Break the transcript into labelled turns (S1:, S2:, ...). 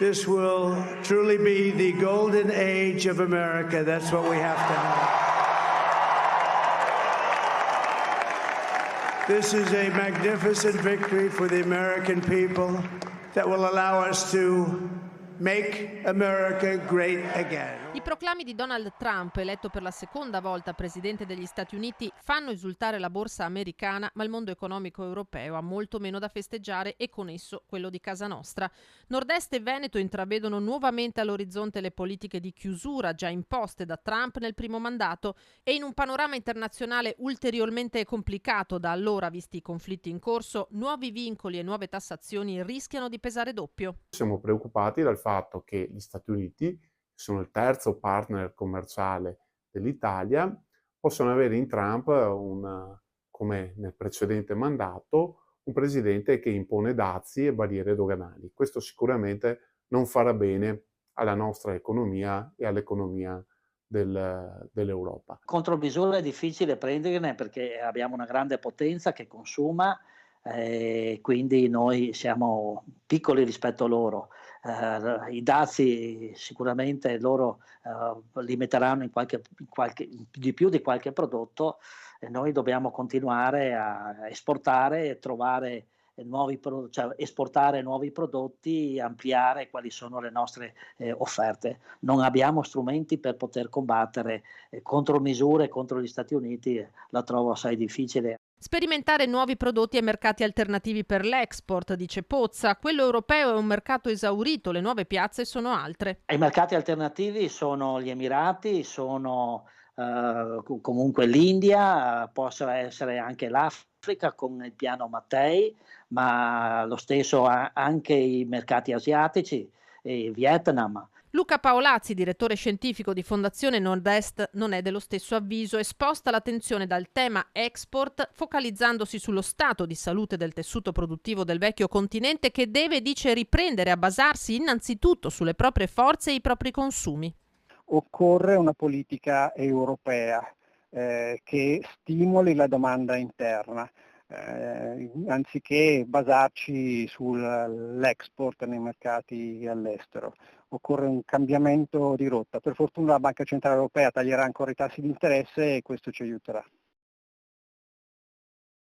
S1: This will truly be the golden age of America. That's what we have to have. This is a magnificent victory for the American people that will allow us to make America great again.
S2: I proclami di Donald Trump, eletto per la seconda volta presidente degli Stati Uniti, fanno esultare la borsa americana, ma il mondo economico europeo ha molto meno da festeggiare e con esso quello di casa nostra. Nord-Est e Veneto intravedono nuovamente all'orizzonte le politiche di chiusura già imposte da Trump nel primo mandato e in un panorama internazionale ulteriormente complicato da allora, visti i conflitti in corso, nuovi vincoli e nuove tassazioni rischiano di pesare doppio.
S3: Siamo preoccupati dal fatto che gli Stati Uniti, sono il terzo partner commerciale dell'Italia, possono avere in Trump, come nel precedente mandato, un presidente che impone dazi e barriere doganali. Questo sicuramente non farà bene alla nostra economia e all'economia dell'Europa.
S4: Contromisure è difficile prenderne perché abbiamo una grande potenza che consuma, quindi noi siamo piccoli rispetto a loro. I dazi sicuramente loro li metteranno di più di qualche prodotto e noi dobbiamo continuare a esportare e trovare esportare nuovi prodotti, ampliare quali sono le nostre offerte. Non abbiamo strumenti per poter combattere contromisure contro gli Stati Uniti, la trovo assai difficile.
S2: Sperimentare nuovi prodotti e mercati alternativi per l'export, dice Pozza. Quello europeo è un mercato esaurito, le nuove piazze sono altre.
S4: I mercati alternativi sono gli Emirati, sono comunque l'India, possono essere anche l'Africa con il piano Mattei, ma lo stesso anche i mercati asiatici, e Vietnam.
S2: Luca Paolazzi, direttore scientifico di Fondazione Nord-Est, non è dello stesso avviso e sposta l'attenzione dal tema export, focalizzandosi sullo stato di salute del tessuto produttivo del vecchio continente che deve, dice, riprendere a basarsi innanzitutto sulle proprie forze e i propri consumi.
S5: Occorre una politica europea che stimoli la domanda interna. Anziché basarci sull'export nei mercati all'estero. Occorre un cambiamento di rotta. Per fortuna la Banca Centrale Europea taglierà ancora i tassi di interesse e questo ci aiuterà.